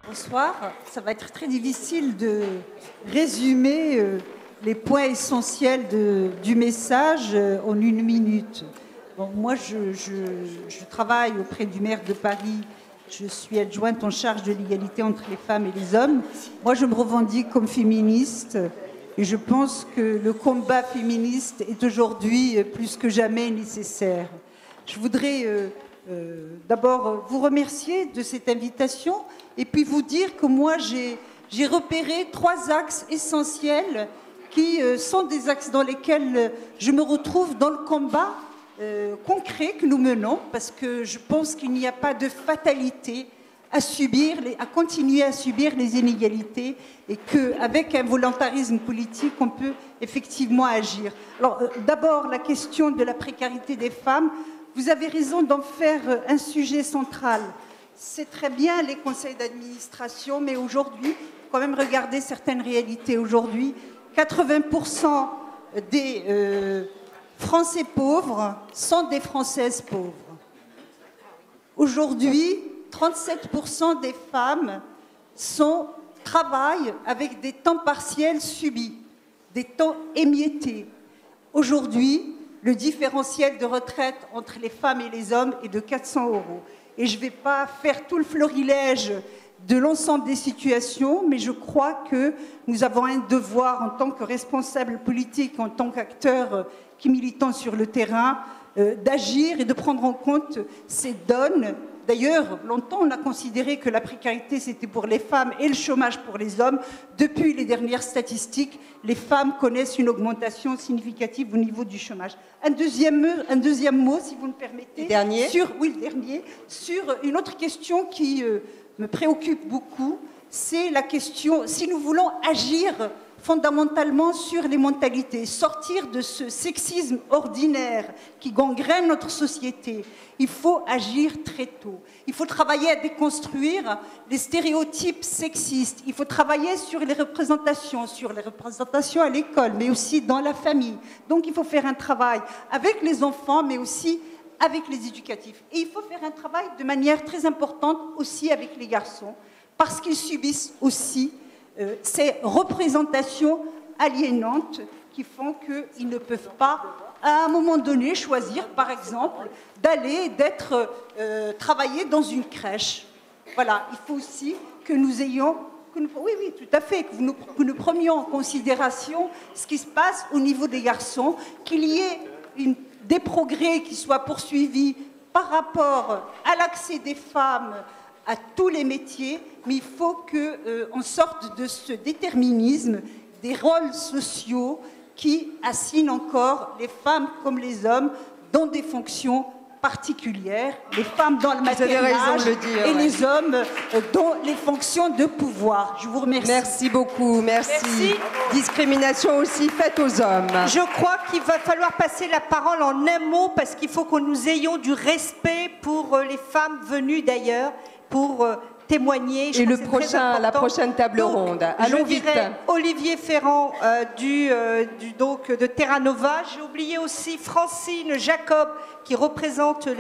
Bonsoir. Ça va être très difficile de résumer les points essentiels du message en une minute. Bon, moi, je travaille auprès du maire de Paris. Je suis adjointe en charge de l'égalité entre les femmes et les hommes. Moi, je me revendique comme féministe et je pense que le combat féministe est aujourd'hui plus que jamais nécessaire. Je voudrais d'abord vous remercier de cette invitation et puis vous dire que moi, j'ai repéré 3 axes essentiels qui sont des axes dans lesquels je me retrouve dans le combat concret que nous menons, parce que je pense qu'il n'y a pas de fatalité à continuer à subir les inégalités et qu'avec un volontarisme politique, on peut effectivement agir. Alors, d'abord, la question de la précarité des femmes, vous avez raison d'en faire un sujet central. C'est très bien les conseils d'administration, mais aujourd'hui, il faut quand même regarder certaines réalités. Aujourd'hui, 80% des Français pauvres sont des Françaises pauvres. Aujourd'hui, 37% des femmes travaillent avec des temps partiels subis, des temps émiettés. Aujourd'hui, le différentiel de retraite entre les femmes et les hommes est de 400 €. Et je ne vais pas faire tout le florilège de l'ensemble des situations, mais je crois que nous avons un devoir en tant que responsables politiques, en tant qu'acteurs qui militons sur le terrain, d'agir et de prendre en compte ces donnes. D'ailleurs, longtemps, on a considéré que la précarité, c'était pour les femmes et le chômage pour les hommes. Depuis les dernières statistiques, les femmes connaissent une augmentation significative au niveau du chômage. Un deuxième mot, si vous me permettez. Le dernier. Sur une autre question qui me préoccupe beaucoup, c'est la question, si nous voulons agir fondamentalement sur les mentalités, sortir de ce sexisme ordinaire qui gangrène notre société, il faut agir très tôt. Il faut travailler à déconstruire les stéréotypes sexistes. Il faut travailler sur les représentations à l'école, mais aussi dans la famille. Donc il faut faire un travail avec les enfants, mais aussi avec les éducatifs. Et il faut faire un travail de manière très importante aussi avec les garçons, parce qu'ils subissent aussi ces représentations aliénantes qui font qu'ils ne peuvent pas, à un moment donné, choisir, par exemple, travailler dans une crèche. Voilà, il faut aussi que nous ayons, oui, tout à fait, que nous prenions en considération ce qui se passe au niveau des garçons, qu'il y ait des progrès qui soient poursuivis par rapport à l'accès des femmes à tous les métiers, mais il faut qu'on sorte de ce déterminisme des rôles sociaux qui assignent encore les femmes comme les hommes dans des fonctions particulières, les femmes dans le matériage et les hommes dans les fonctions de pouvoir. Je vous remercie. Merci beaucoup, merci. Discrimination aussi faite aux hommes. Je crois qu'il va falloir passer la parole en un mot parce qu'il faut que nous ayons du respect pour les femmes venues d'ailleurs, pour témoigner. Et la prochaine table ronde. Allons vite. Olivier Ferrand de Terra Nova. J'ai oublié aussi Francine Jacob qui représente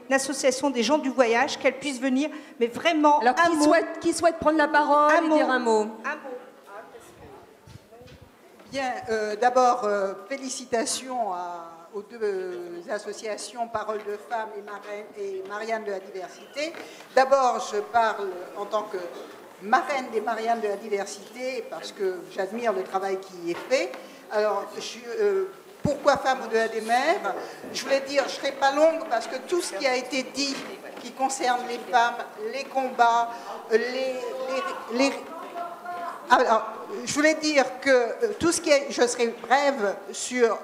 l'association des gens du voyage, qu'elle puisse venir. Mais vraiment, alors, qui souhaite prendre la parole et dire un mot? Bien, d'abord, félicitations aux 2 associations Parole de Femmes et Marianne de la Diversité. D'abord, je parle en tant que marraine des Mariannes de la Diversité parce que j'admire le travail qui est fait. Alors, pourquoi Femmes au-delà des mers? Je voulais dire, je ne serai pas longue parce que tout ce qui a été dit qui concerne les femmes, les combats, alors, je voulais dire que tout ce qui est... Je serai brève sur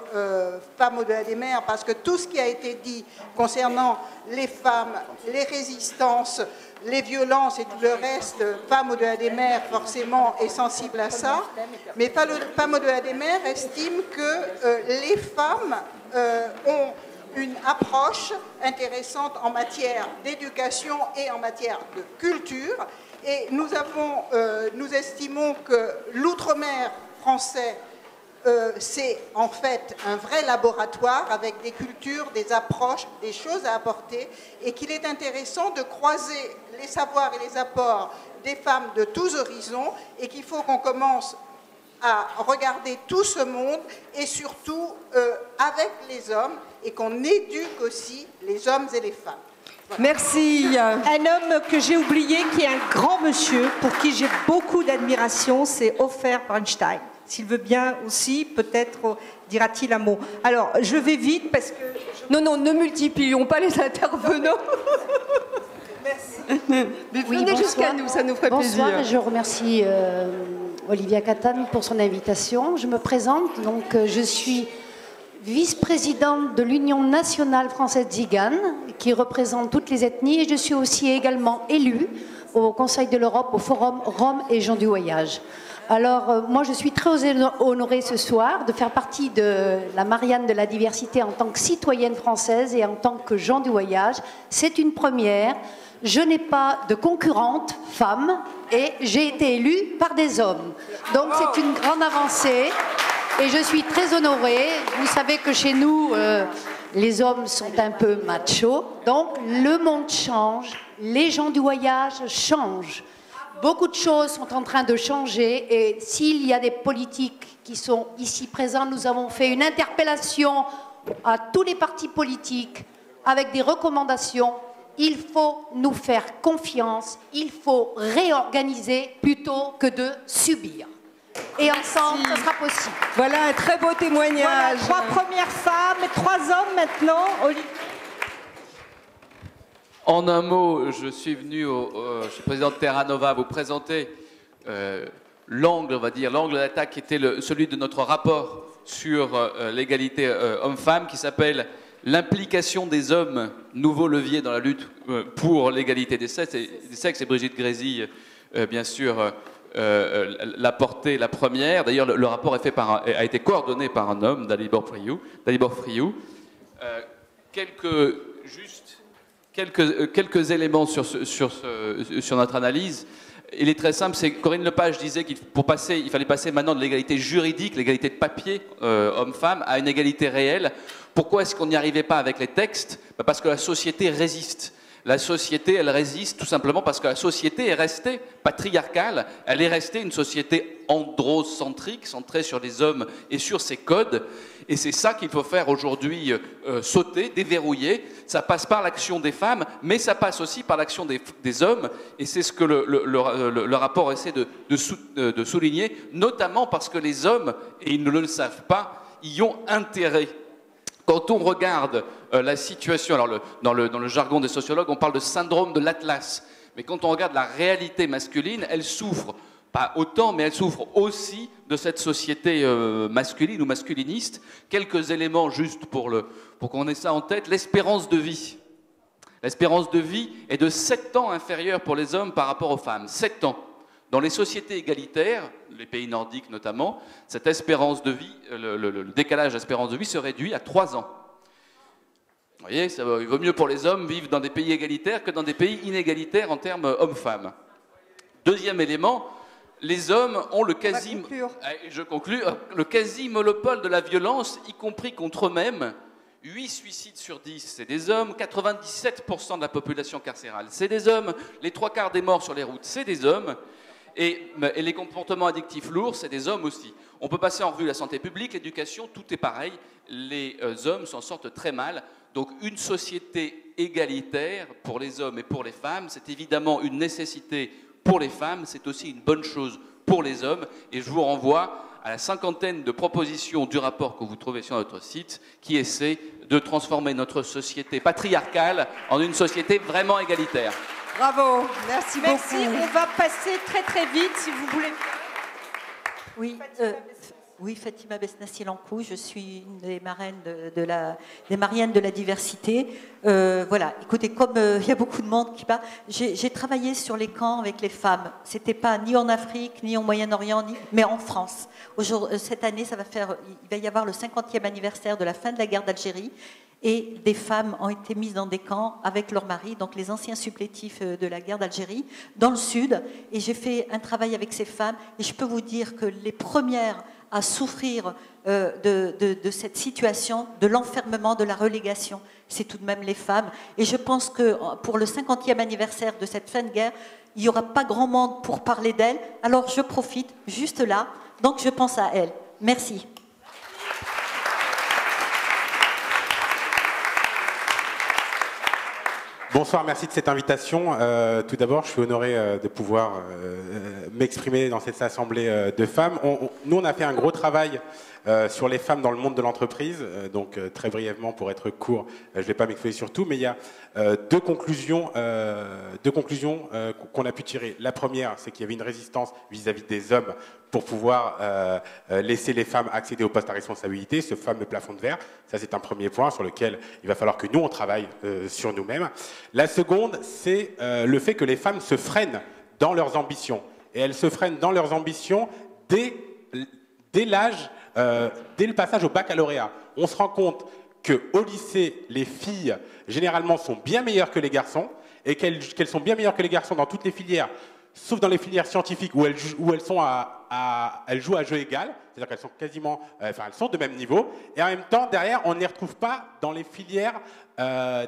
Femmes au-delà des mers parce que tout ce qui a été dit concernant les femmes, les résistances, les violences et tout le reste, Femmes au-delà des mers, forcément, est sensible à ça. Mais Femmes au-delà des mers estime que les femmes ont une approche intéressante en matière d'éducation et en matière de culture. Et nous estimons que l'outre-mer français c'est en fait un vrai laboratoire avec des cultures, des approches, des choses à apporter, et qu'il est intéressant de croiser les savoirs et les apports des femmes de tous horizons, et qu'il faut qu'on commence à regarder tout ce monde, et surtout avec les hommes, et qu'on éduque aussi les hommes et les femmes. Voilà. Merci. Un homme que j'ai oublié, qui est un grand monsieur, pour qui j'ai beaucoup d'admiration, c'est Ofer Bernstein. S'il veut bien aussi, peut-être dira-t-il un mot. Alors, je vais vite parce que... Non, non, ne multiplions pas les intervenants. Merci. Mais venez jusqu'à nous, ça nous ferait plaisir. Bonsoir, et je remercie Olivia Catane pour son invitation. Je me présente, donc je suis vice-présidente de l'Union nationale française Tsigane, qui représente toutes les ethnies, et je suis aussi également élue au Conseil de l'Europe, au Forum Rome et gens du voyage. Alors, moi, je suis très honorée ce soir de faire partie de la Marianne de la diversité en tant que citoyenne française et en tant que gens du voyage. C'est une première. Je n'ai pas de concurrente femme et j'ai été élue par des hommes. Donc, c'est une grande avancée et je suis très honorée. Vous savez que chez nous, les hommes sont un peu machos. Donc, le monde change, les gens du voyage changent. Beaucoup de choses sont en train de changer et s'il y a des politiques qui sont ici présents, nous avons fait une interpellation à tous les partis politiques avec des recommandations. Il faut nous faire confiance, il faut réorganiser plutôt que de subir. Et ensemble, ce sera possible. Voilà un très beau témoignage. Voilà, 3 premières femmes et 3 hommes maintenant. En un mot, je suis venu, je suis président de Terra Nova, vous présenter l'angle, on va dire, l'angle d'attaque qui était celui de notre rapport sur l'égalité homme-femme, qui s'appelle l'implication des hommes, nouveau levier dans la lutte pour l'égalité des sexes. Et Brigitte Grésy, bien sûr, l'a portée la première. D'ailleurs, le rapport a été coordonné par un homme, Dalibor Friou. Quelques éléments sur notre analyse. Il est très simple, c'est Corinne Lepage disait qu'il fallait passer maintenant de l'égalité juridique, l'égalité de papier, homme-femme, à une égalité réelle. Pourquoi est-ce qu'on n'y arrivait pas avec les textes? Parce que la société résiste. La société, elle résiste tout simplement parce que la société est restée patriarcale, elle est restée une société androcentrique, centrée sur les hommes et sur ses codes. Et c'est ça qu'il faut faire aujourd'hui sauter, déverrouiller. Ça passe par l'action des femmes, mais ça passe aussi par l'action des hommes. Et c'est ce que le rapport essaie de souligner, notamment parce que les hommes, et ils ne le savent pas, y ont intérêt. Quand on regarde la situation, alors dans le jargon des sociologues, on parle de syndrome de l'Atlas. Mais quand on regarde la réalité masculine, elle souffre, pas autant, mais elle souffre aussi de cette société masculine ou masculiniste. Quelques éléments juste pour qu'on ait ça en tête. L'espérance de vie. L'espérance de vie est de 7 ans inférieure pour les hommes par rapport aux femmes. 7 ans. Dans les sociétés égalitaires, les pays nordiques notamment, cette espérance de vie, le décalage d'espérance de vie se réduit à 3 ans. Vous voyez, il vaut mieux pour les hommes vivre dans des pays égalitaires que dans des pays inégalitaires en termes homme-femme. Deuxième élément, les hommes ont le quasi-monopole de la violence, y compris contre eux-mêmes. 8 suicides sur 10, c'est des hommes. 97% de la population carcérale, c'est des hommes. Les 3/4 des morts sur les routes, c'est des hommes. Et les comportements addictifs lourds, c'est des hommes aussi. On peut passer en revue la santé publique, l'éducation, tout est pareil. Les hommes s'en sortent très mal. Donc une société égalitaire pour les hommes et pour les femmes, c'est évidemment une nécessité pour les femmes, c'est aussi une bonne chose pour les hommes. Et je vous renvoie à la 50aine de propositions du rapport que vous trouvez sur notre site, qui essaie de transformer notre société patriarcale en une société vraiment égalitaire. Bravo, merci beaucoup. Merci, on va passer très très vite si vous voulez. Oui, Fatima Besnassi-Lancou, je suis une des marraines des Mariannes de la diversité. Voilà, écoutez, comme il y a beaucoup de monde qui parle, j'ai travaillé sur les camps avec les femmes. C'était pas ni en Afrique, ni au Moyen-Orient, mais en France. Cette année, il va y avoir le 50e anniversaire de la fin de la guerre d'Algérie. Et des femmes ont été mises dans des camps avec leurs maris, donc les anciens supplétifs de la guerre d'Algérie, dans le sud. Et j'ai fait un travail avec ces femmes. Et je peux vous dire que les premières à souffrir de cette situation, de l'enfermement, de la relégation. C'est tout de même les femmes. Et je pense que pour le 50e anniversaire de cette fin de guerre, il n'y aura pas grand monde pour parler d'elles. Alors je profite juste là. Donc je pense à elles. Merci. Bonsoir, merci de cette invitation. Tout d'abord, je suis honoré de pouvoir m'exprimer dans cette assemblée de femmes. Nous, on a fait un gros travail sur les femmes dans le monde de l'entreprise. Donc, très brièvement, pour être court, je ne vais pas m'exposer sur tout, mais il y a deux conclusions qu'on a pu tirer. La première, c'est qu'il y avait une résistance vis-à-vis des hommes pour pouvoir laisser les femmes accéder aux postes à responsabilité, ce fameux plafond de verre. Ça, c'est un premier point sur lequel il va falloir que nous, on travaille sur nous-mêmes. La seconde, c'est le fait que les femmes se freinent dans leurs ambitions. Et elles se freinent dans leurs ambitions dès l'âge, dès le passage au baccalauréat. On se rend compte qu'au lycée, les filles, généralement, sont bien meilleures que les garçons, et qu'elles sont bien meilleures que les garçons dans toutes les filières, sauf dans les filières scientifiques où elles jouent à jeu égal, c'est-à-dire qu'elles sont quasiment, elles sont de même niveau, et en même temps, derrière, on ne les retrouve pas dans les filières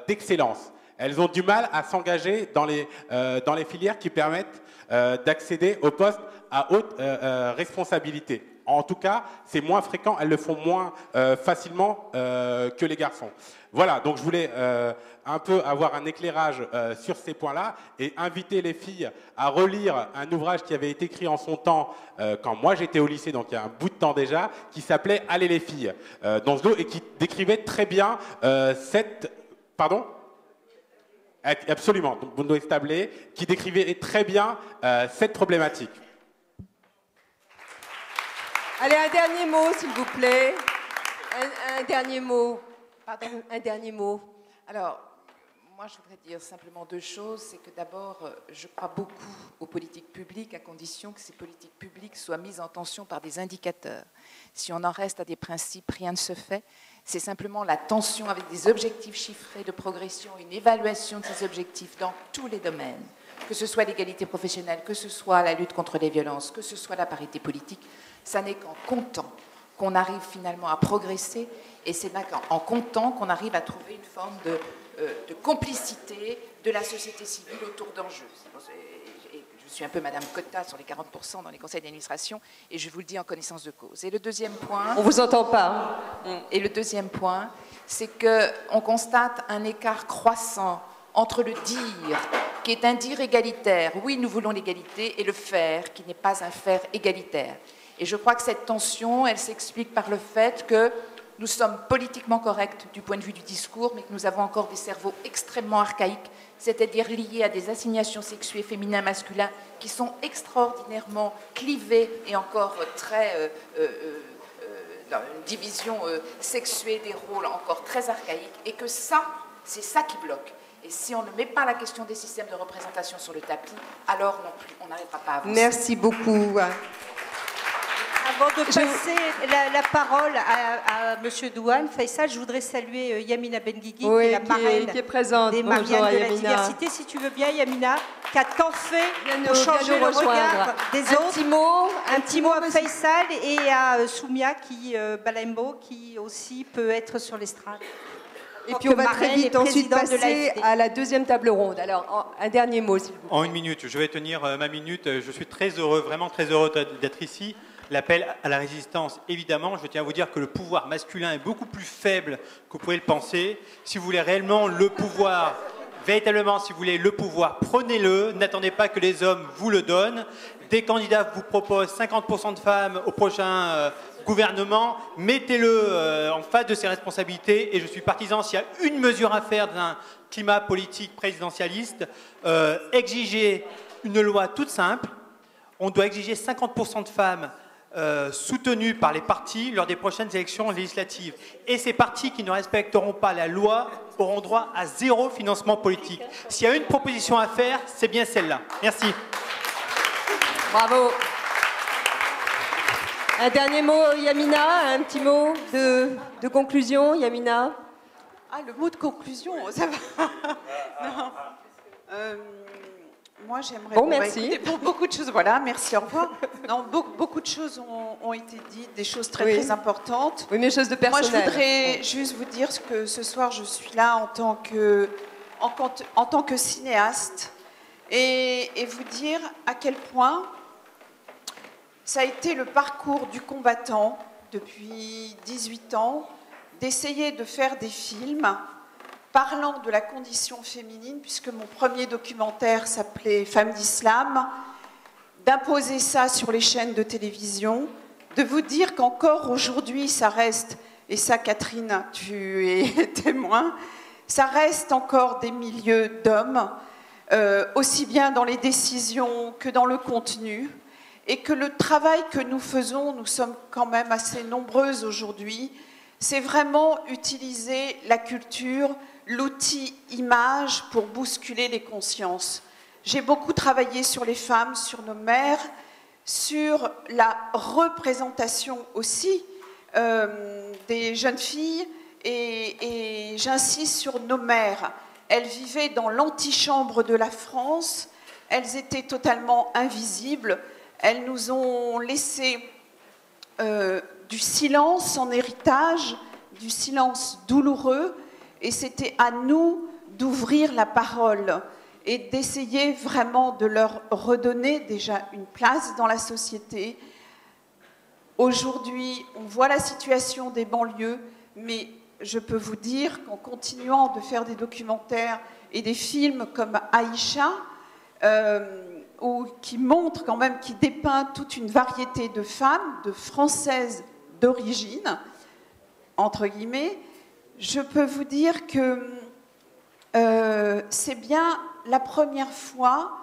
d'excellence. Elles ont du mal à s'engager dans les filières qui permettent d'accéder aux postes à haute responsabilité. En tout cas, c'est moins fréquent, elles le font moins facilement que les garçons. Voilà, donc je voulais un peu avoir un éclairage sur ces points-là et inviter les filles à relire un ouvrage qui avait été écrit en son temps quand moi j'étais au lycée, donc il y a un bout de temps déjà, qui s'appelait « Allez les filles » dans ce lot et qui décrivait très bien cette... Pardon ? Absolument, donc Bundo Establé, qui décrivait très bien cette problématique. Allez, un dernier mot, s'il vous plaît. Un dernier mot. Pardon, un dernier mot. Alors, moi, je voudrais dire simplement deux choses. C'est que d'abord, je crois beaucoup aux politiques publiques à condition que ces politiques publiques soient mises en tension par des indicateurs. Si on en reste à des principes, rien ne se fait. C'est simplement la tension avec des objectifs chiffrés de progression, une évaluation de ces objectifs dans tous les domaines, que ce soit l'égalité professionnelle, que ce soit la lutte contre les violences, que ce soit la parité politique. Ça n'est qu'en comptant qu'on arrive finalement à progresser, et c'est en comptant qu'on arrive à trouver une forme de complicité de la société civile autour d'enjeux. Je suis un peu Madame Cotta sur les 40% dans les conseils d'administration, et je vous le dis en connaissance de cause. Et le deuxième point... On ne vous entend pas. Et le deuxième point, c'est qu'on constate un écart croissant entre le dire, qui est un dire égalitaire, oui, nous voulons l'égalité, et le faire, qui n'est pas un faire égalitaire. Et je crois que cette tension, elle s'explique par le fait que nous sommes politiquement corrects du point de vue du discours, mais que nous avons encore des cerveaux extrêmement archaïques, c'est-à-dire liés à des assignations sexuées féminin-masculin qui sont extraordinairement clivées et encore très... dans une division sexuée des rôles encore très archaïque, et que ça, c'est ça qui bloque. Et si on ne met pas la question des systèmes de représentation sur le tapis, alors non plus, on n'arrivera pas à avancer. Merci beaucoup. Avant de passer la parole à M. Douane Faisal, je voudrais saluer Yamina Benguigui, oui, qui est la marraine qui est présente. des Bonjour, Mariannes de la Yamina. diversité. Si tu veux bien, Yamina, qui a tant fait pour changer le regard des autres. Un petit mot à Faisal et à Soumia Balembo, qui aussi peut être sur l'estrade. Et puis on va très vite ensuite passer à la deuxième table ronde. Alors, un dernier mot, s'il vous plaît. En une minute, je vais tenir ma minute. Je suis très heureux, vraiment très heureux d'être ici. L'appel à la résistance, évidemment, je tiens à vous dire que le pouvoir masculin est beaucoup plus faible que vous pouvez le penser. Si vous voulez réellement le pouvoir, véritablement, si vous voulez le pouvoir, prenez-le. N'attendez pas que les hommes vous le donnent. Des candidats vous proposent 50% de femmes au prochain gouvernement. Mettez-le en face de ses responsabilités. Et je suis partisan, s'il y a une mesure à faire d'un climat politique présidentialiste, exiger une loi toute simple. On doit exiger 50% de femmes soutenues par les partis lors des prochaines élections législatives. Et ces partis qui ne respecteront pas la loi auront droit à 0 financement politique. S'il y a une proposition à faire, c'est bien celle-là. Merci. Bravo. Un dernier mot, Yamina, un petit mot de conclusion, Yamina. Ah, le mot de conclusion, ça va. Non. Moi, j'aimerais... Bon, merci. Écoutez, pour beaucoup de choses, voilà, merci, au revoir. Non, beaucoup de choses ont été dites, des choses très importantes. Oui, mais des choses de personnel. Moi, je voudrais juste vous dire que ce soir, je suis là en tant que cinéaste et vous dire à quel point ça a été le parcours du combattant depuis 18 ans, d'essayer de faire des films parlant de la condition féminine, puisque mon premier documentaire s'appelait Femmes d'Islam, d'imposer ça sur les chaînes de télévision, de vous dire qu'encore aujourd'hui, ça reste, et ça Catherine, tu es témoin, ça reste encore des milieux d'hommes, aussi bien dans les décisions que dans le contenu, et que le travail que nous faisons, nous sommes quand même assez nombreuses aujourd'hui, c'est vraiment utiliser la culture, l'outil image pour bousculer les consciences. J'ai beaucoup travaillé sur les femmes, sur nos mères, sur la représentation aussi des jeunes filles, et j'insiste sur nos mères. Elles vivaient dans l'antichambre de la France, elles étaient totalement invisibles, elles nous ont laissé du silence en héritage, du silence douloureux, et c'était à nous d'ouvrir la parole et d'essayer vraiment de leur redonner déjà une place dans la société. Aujourd'hui, on voit la situation des banlieues, mais je peux vous dire qu'en continuant de faire des documentaires et des films comme Aïcha, qui montre quand même, qui dépeint toute une variété de femmes, de Françaises d'origine, entre guillemets, je peux vous dire que c'est bien la première fois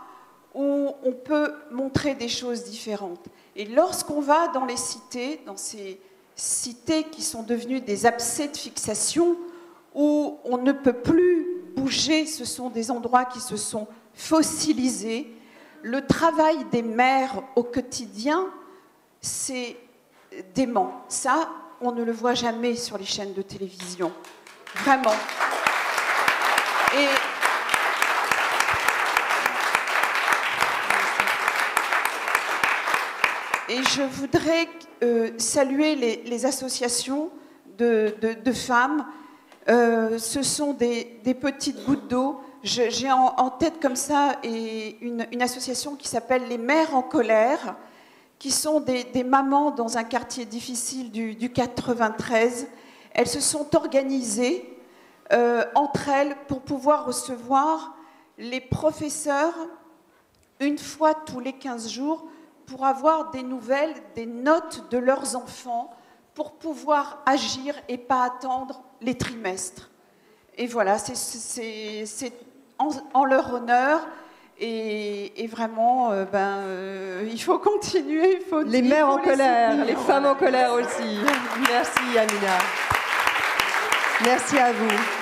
où on peut montrer des choses différentes. Et lorsqu'on va dans les cités, dans ces cités qui sont devenues des abcès de fixation, où on ne peut plus bouger, ce sont des endroits qui se sont fossilisés, le travail des mères au quotidien, c'est dément. Ça, on ne le voit jamais sur les chaînes de télévision. Vraiment. Et je voudrais saluer les associations de femmes. Ce sont des petites gouttes d'eau. J'ai en tête comme ça une association qui s'appelle Les Mères en colère, qui sont des mamans dans un quartier difficile du 93. Elles se sont organisées entre elles pour pouvoir recevoir les professeurs une fois tous les 15 jours pour avoir des nouvelles, des notes de leurs enfants pour pouvoir agir et pas attendre les trimestres. Et voilà, c'est en leur honneur. Et vraiment, il faut continuer. Il faut les mères en colère, les femmes en colère aussi. Merci Amina. Merci à vous.